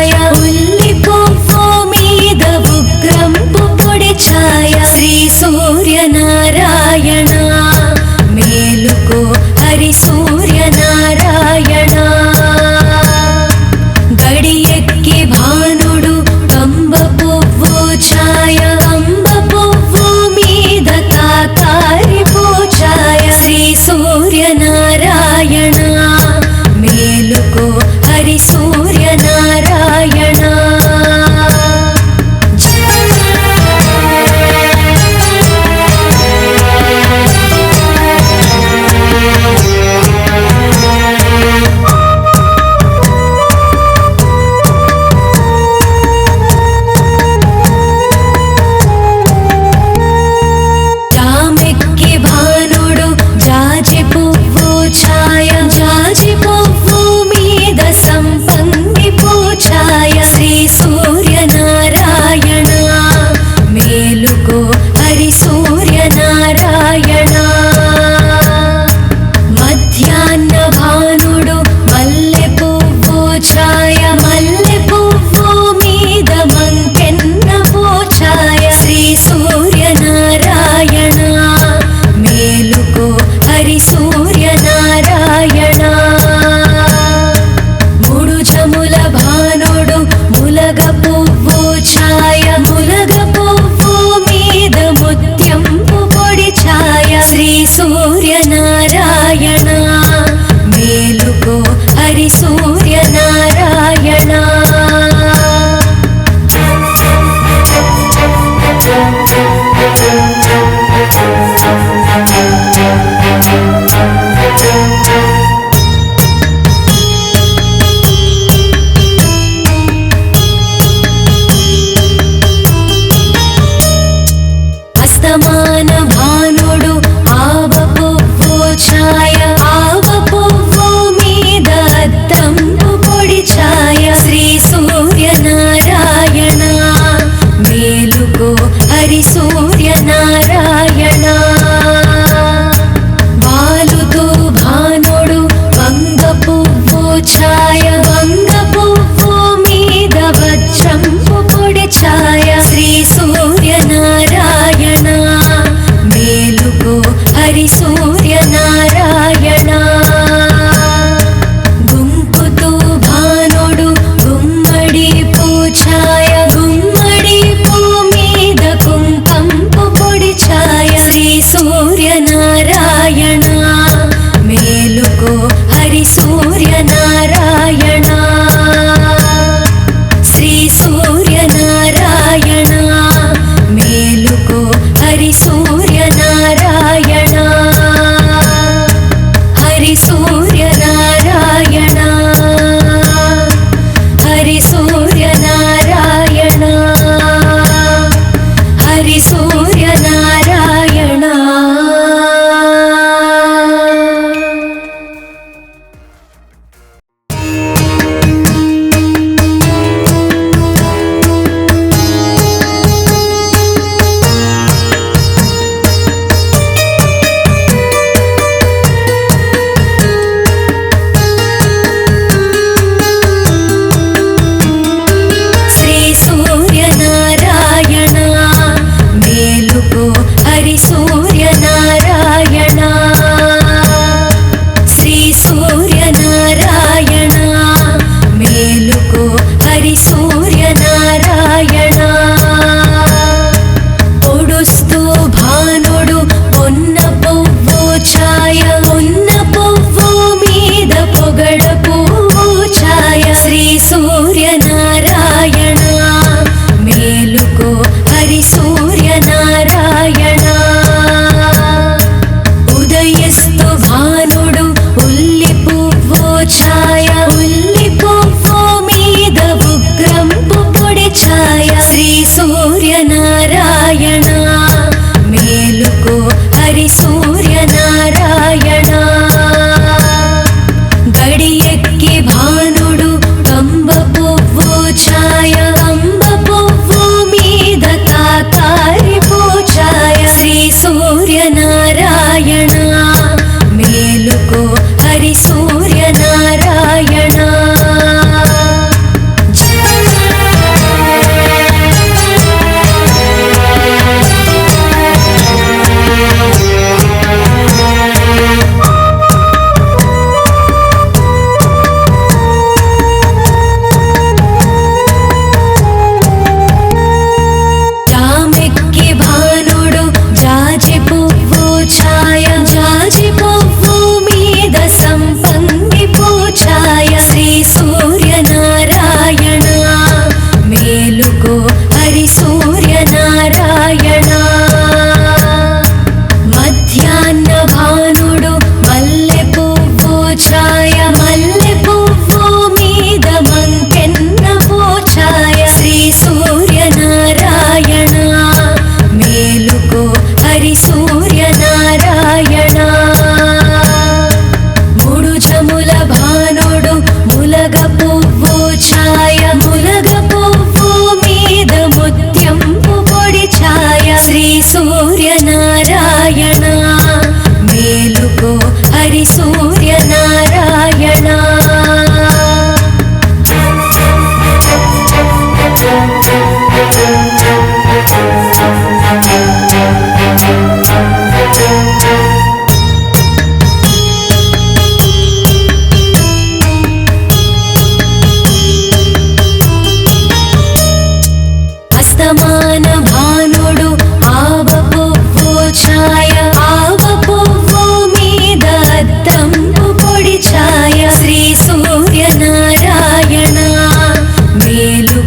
ఛాయ ఉల్లి పువ్వు మీద ఉగ్రంపు పొడి ఛాయ శ్రీ సూర్యనారాయణ మేలుకో హరి సూర్యనారాయణ గడియెక్కి భానుడు కంబ పువ్వు ఛాయ కంబ పువ్వు మీద కాకారి పూఛాయ శ్రీ సూర్యనారాయణ మేలుకో హరి సూర్యనారాయణ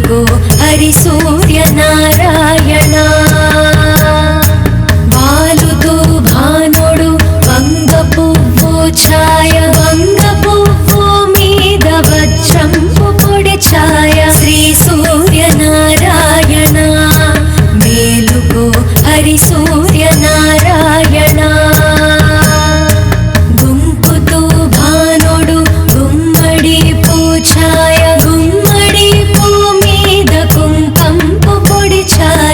మేలుకో హరి సూర్యనారాయణ బాలుతో భానుడు వంగ పువ్వు ఛాయ వంగ పువ్వు మీద వజ్రంపు పొడి ఛాయ శ్రీ సూర్యనారాయణ మేలుకో హరి సూర్యనారాయణ గుంపుతో భానుడు గుమ్మడి పూఛాయ గుమ్మడి పూ మీద కుంకంపు పొడి ఛాయ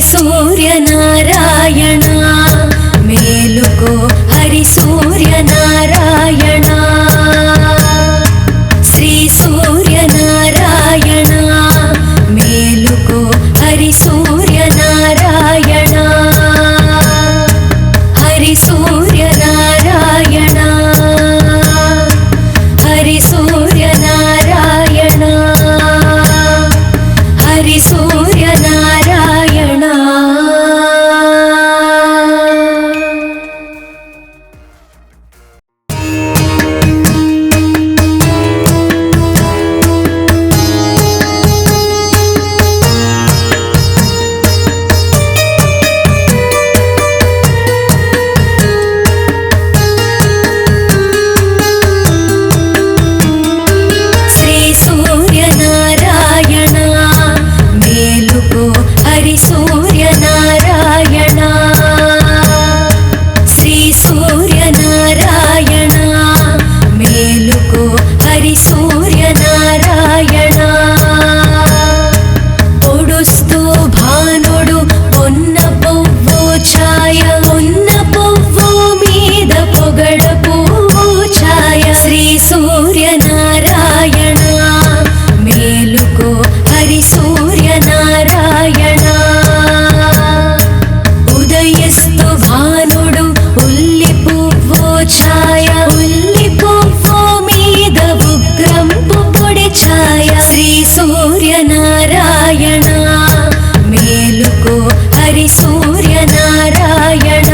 సూర్యనారాయణ మేలుకో హరి సూర్యనారాయణ శ్రీ సూర్యనారాయణ మేలుకో హరి సూర్యనారాయణ హరి సూర్యనారాయణ హరి సూర్యనారాయణ హరి సూర్యనారాయణ శ్రీ సూర్యనారాయణ మేలుకో హరి సూర్యనారాయణ శ్రీ సూర్యనారాయణ మేలుకో హరి సూర్యనారాయణ పొడుస్తూ భానుడు పొన్న పువ్వు ఛాయ ఉన్న పువ్వు మీద పొగడ పువ్వు ఛాయ శ్రీ సూర్యనారాయణ మేలుకో హరి సూర్యనారాయణ ఉదయస్తు భానుడు ఉల్లి పువ్వు ఛాయ ఉల్లి పువ్వు మీద ఉగ్రంపు పొడి ఛాయ శ్రీ సూర్యనారాయణ మేలుకో హరి సూర్యనారాయణ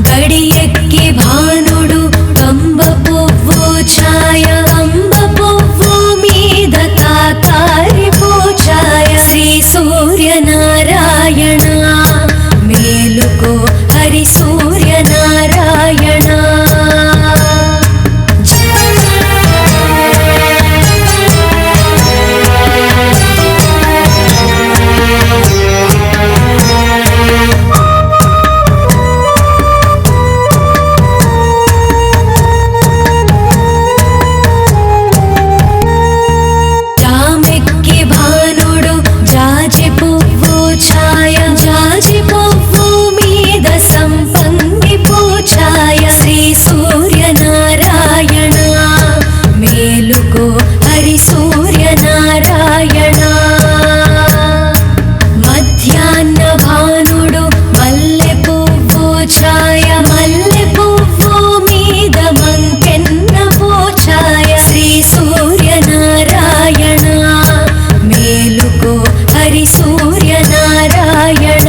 గడియెక్కి భానుడు కంబ పువ్వు ఛాయ కంబ పువ్వు మీద కాకారి పూఛాయ శ్రీ సూర్యనారాయణ మేలుకో హరి సూర్యనారాయణ జామెక్కి భానుడు జాజి పువ్వు ఛాయ జాజి పువ్వు మీద సంపంగి పూఛాయ శ్రీ సూర్యనారాయణ మేలుకో హరి సూర్యనారాయణ మధ్యాహ్న భానుడు మల్లె పువ్వు ఛాయ మల్లె పువ్వు మీద మంకెన్న పూఛాయ శ్రీ సూర్యనారాయణ మేలుకో హరి సూర్యనారాయణ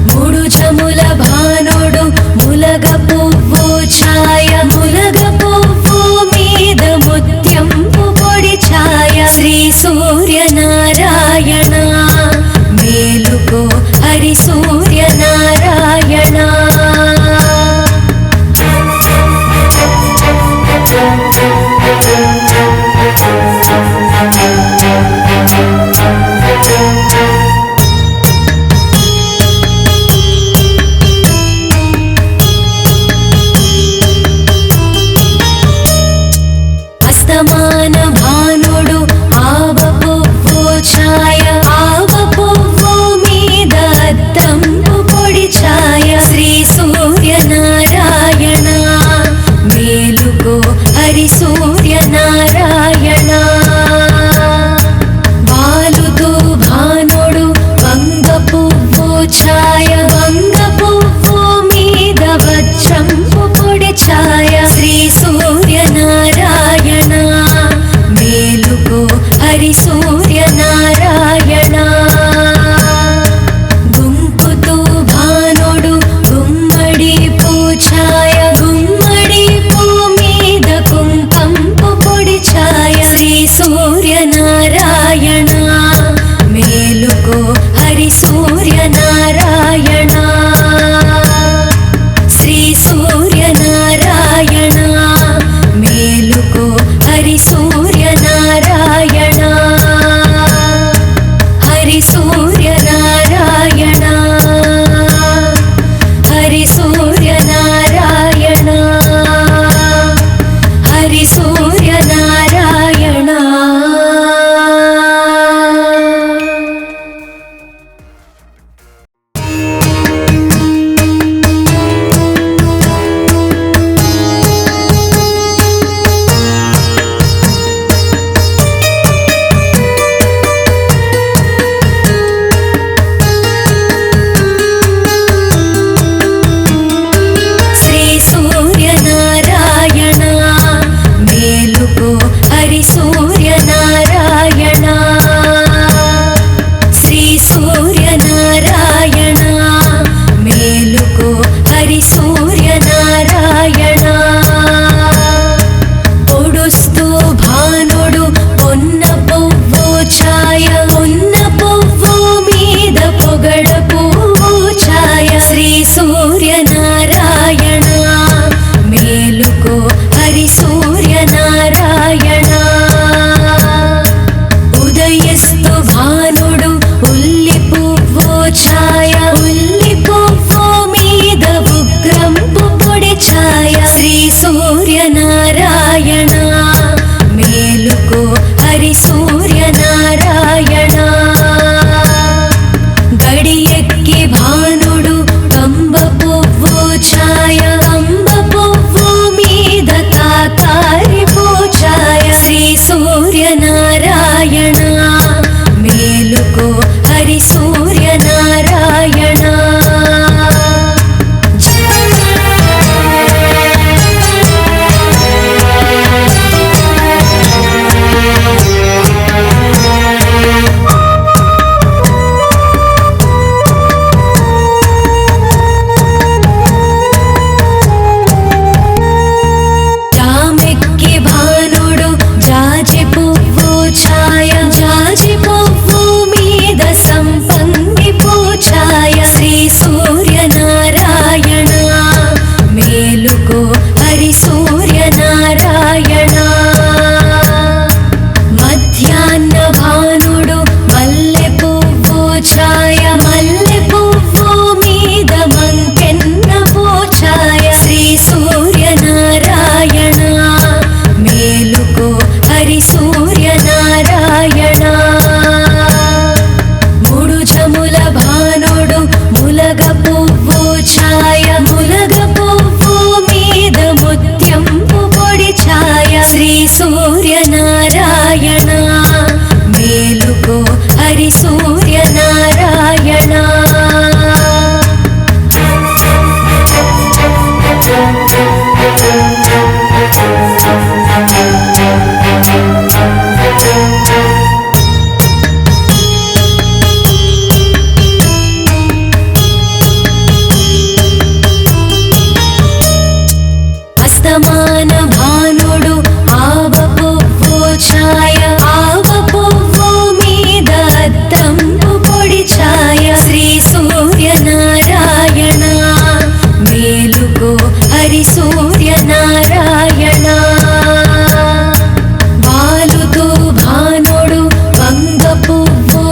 మూడు జముల భానుడు ములగ పువ్వు ఛాయ ములగ పువ్వు మీద ముత్యంపు పొడి ఛాయ శ్రీ సూర్యనారాయణ మేలుకో హరి సూర్యనారాయణ అస్తమాన భానుడు ఆవ పువ్వు ఛాయ ఆవ పువ్వు మీద అద్దంపు పొడి ఛాయ శ్రీ సూర్యనారాయణ మేలుకో హరి సూర్యనారాయణ వాలుతూ భానుడు వంగ పువ్వు ఛాయ వంగ పువ్వు మీద వజ్రంపు పొడి ఛాయ శ్రీ సూర్యనారాయణ మేలుకో హరి సూర్యనారాయణ గుంపుతూ భానుడు గుమ్మడి పూఛాయ గుమ్మడి పూ మీద కుంకంపు పొడి ఛాయ శ్రీ సూర్యనారాయణ మేలుకో హరి సూర్యనారాయణ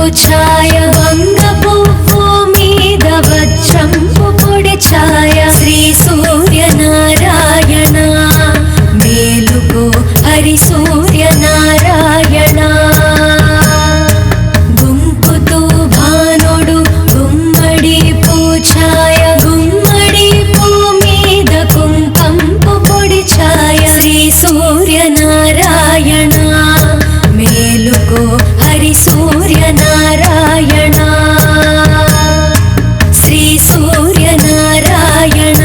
ఛాయ వంగ పువ్వు మీద వజ్రంపు పొడి ఛాయ శ్రీ సూర్యనారాయణ మేలుకో హరి సూర్యనారాయణ గుంపుతూ భానుడు గుమ్మడి పూఛాయ గుమ్మడి పూ మీద కుంకంపు పొడి ఛాయ శ్రీ సూర్యనారాయణ మేలుకో హరి సూర్యనారాయణ శ్రీ సూర్యనారాయణ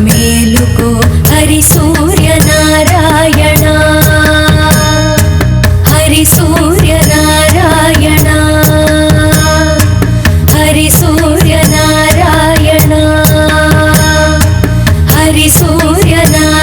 మేలుకో హరి సూర్యనారాయణ హరి సూర్యనారాయణ హరి సూర్యనారాయణ హరి సూర్యనారాయణ.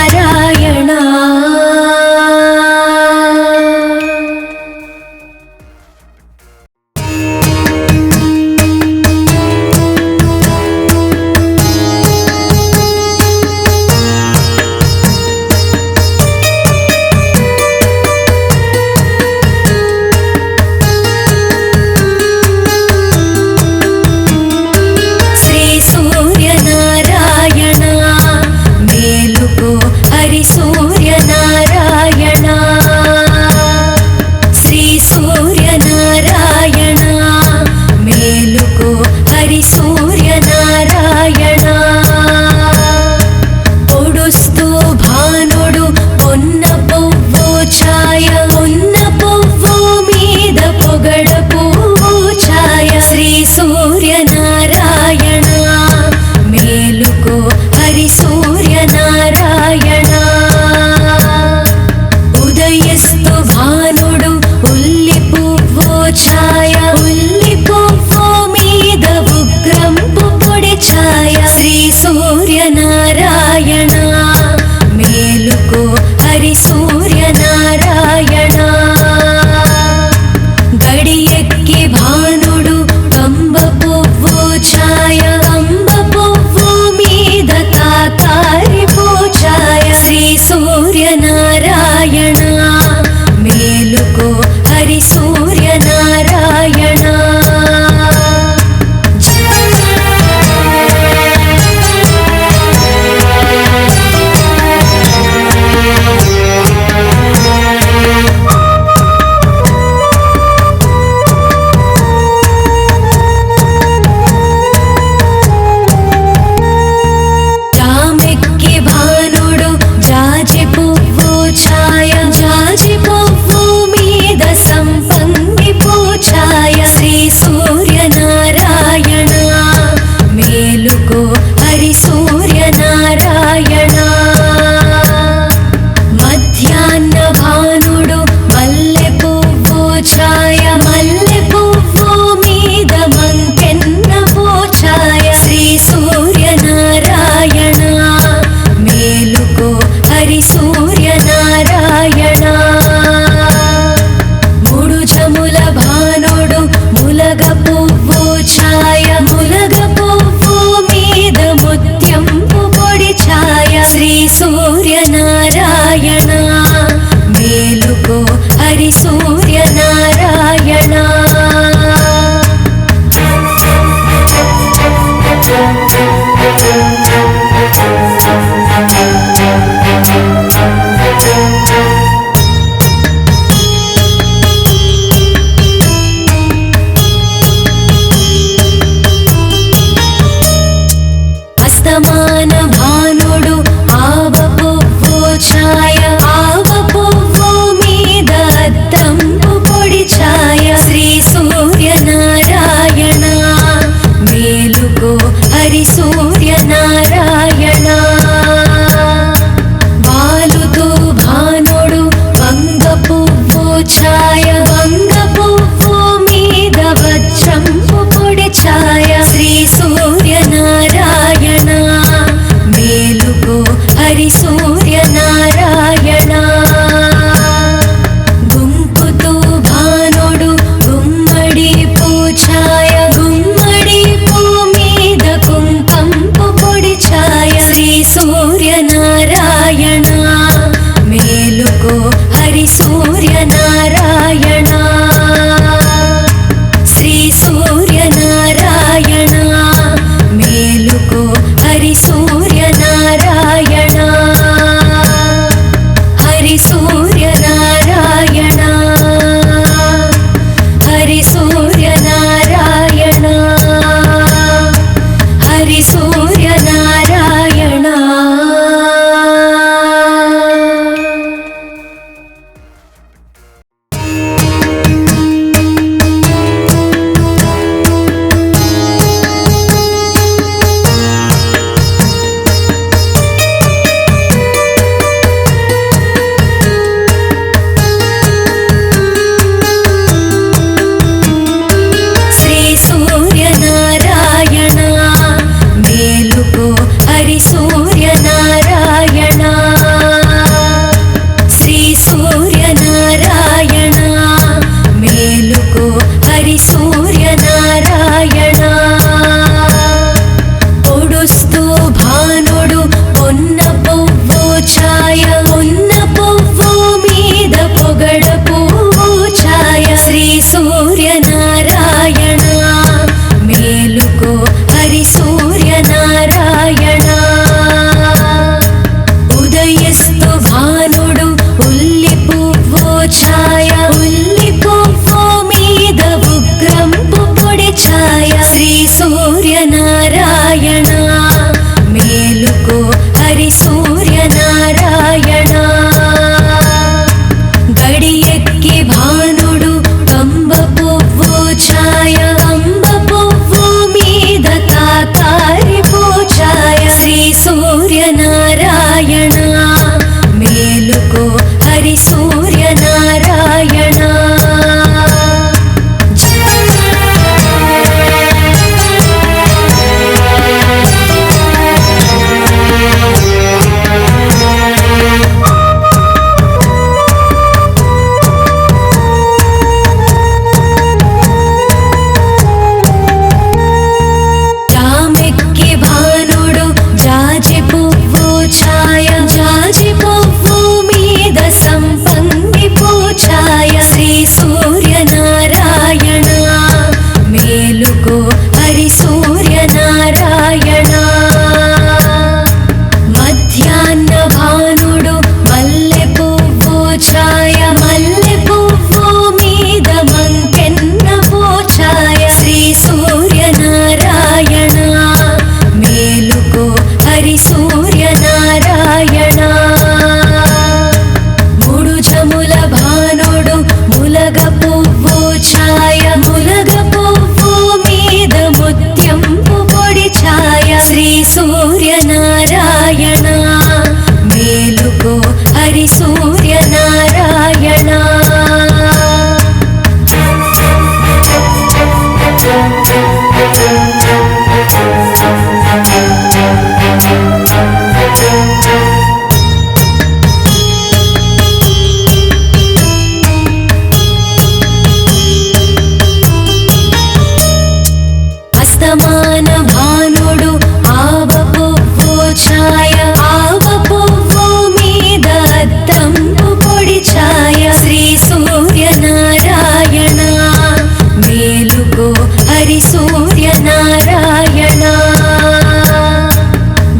మేలుకో హరి సూర్యనారాయణ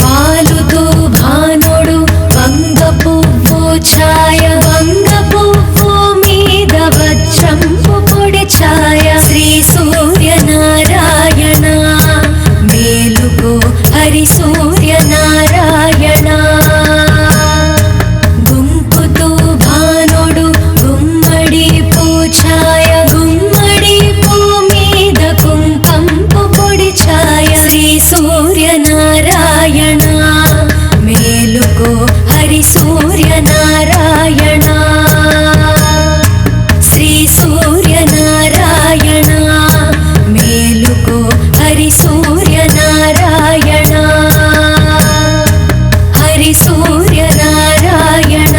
వాలుతో భానుడు వంగ పువ్వు ఛాయ వంగ పువ్వు మీద వజ్రంపు పొడి ఛాయ శ్రీ సూర్యనారాయణ మేలుకో హరి సూర్యనారాయణ గుంపుతో భానుడు గుమ్మడి పూఛాయ గుమ్మడి పూ మీద కుంకంపు పొడి ఛాయ శ్రీ సూర్యనారాయణ మేలుకో హరి సూర్యనారాయణ శ్రీ సూర్యనారాయణ మేలుకో హరి సూర్యనారాయణ హరి సూర్యనారాయణ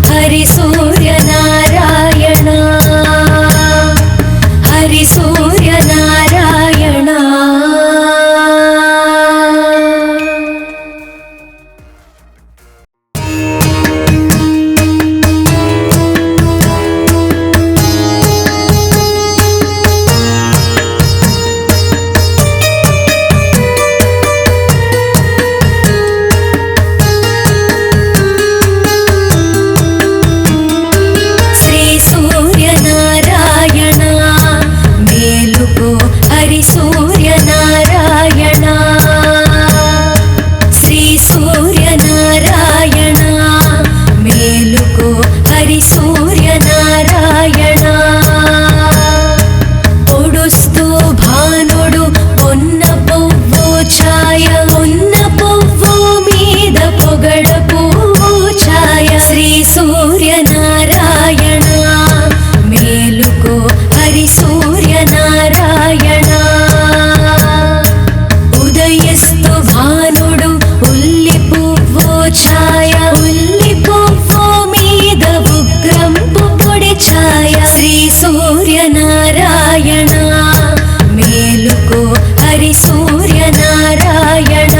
హరి సూర్యనారాయణ హరి సూర్యనారాయణ శ్రీ సూర్యనారాయణ మేలుకో హరి సూర్యనారాయణ శ్రీ సూర్యనారాయణ మేలుకో హరి సూర్యనారాయణ పొడుస్తూ భానుడు పొన్న పువ్వు ఛాయ ఉన్న పువ్వు మీద పొగడ పువ్వు ఛాయ శ్రీ సూర్యనారాయణ మేలుకో హరి సూర్యనారాయణ ఉదయస్తు భానుడు ఉల్లి పువ్వు ఛాయ ఉల్లి పువ్వు మీద ఉగ్రంపు పొడి ఛాయ శ్రీ సూర్యనారాయణ మేలుకో హరి సూర్యనారాయణ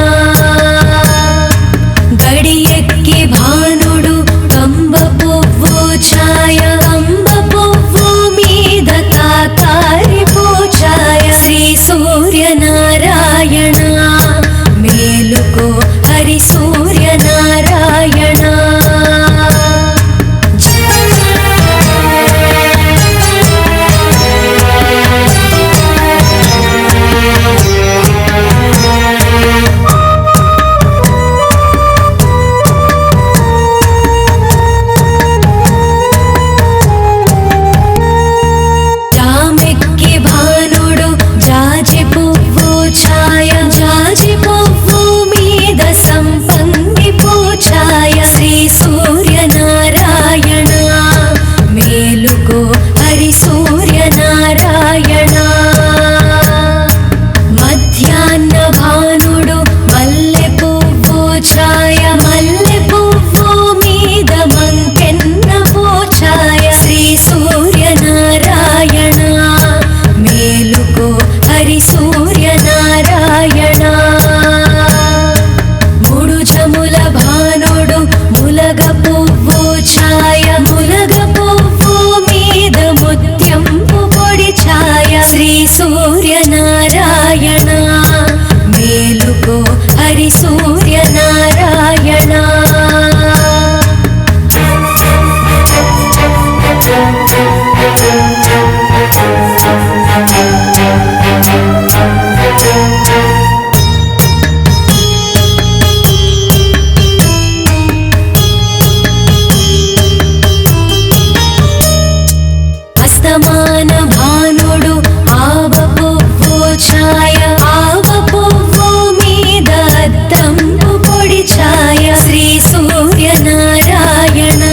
గడియెక్కి భానుడు కంబ పువ్వు ఛాయ కంబ పువ్వు మీద కాకారి పూఛాయ శ్రీ సూర్యనారాయణ మేలుకో హరి సూర్యనారాయణ జామెక్కి భానుడు జాజి పువ్వు ఛాయ జాజి పువ్వు మీద సంపంగి పూఛాయ శ్రీ సూర్యనారాయణ మేలుకో హరి సూర్యనారాయణ మధ్యాహ్న భానుడు మల్లె పువ్వు ఛాయ మల్లె పువ్వు మీద మంకెన్న పూఛాయ శ్రీ సూర్యనారాయణ మేలుకో హరి సూర్యనారాయణ మూడు జముల భానుడు ములగ పువ్వు ఛాయ ములగ పువ్వు మీద ముత్యంపు పొడి ఛాయ శ్రీ సూర్యనారాయణ మేలుకో హరి సూర్యనారాయణ అస్తమాన భానుడు ఆవ పువ్వు ఛాయ ఆవ పువ్వు మీద అద్దంపు పొడి ఛాయ శ్రీ సూర్యనారాయణ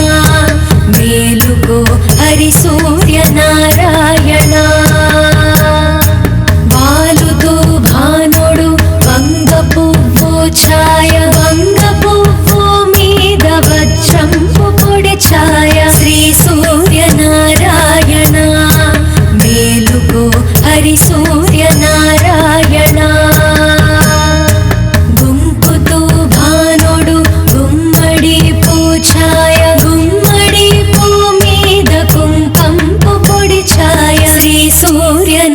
మేలుకో హరి సూర్యనారాయణ వాలుతో భానుడు వంగ పువ్వు ఛాయ వంగ పువ్వు మీద వజ్రంపు పొడి ఛాయ శ్రీ సూర్యనారాయణ సూర్యన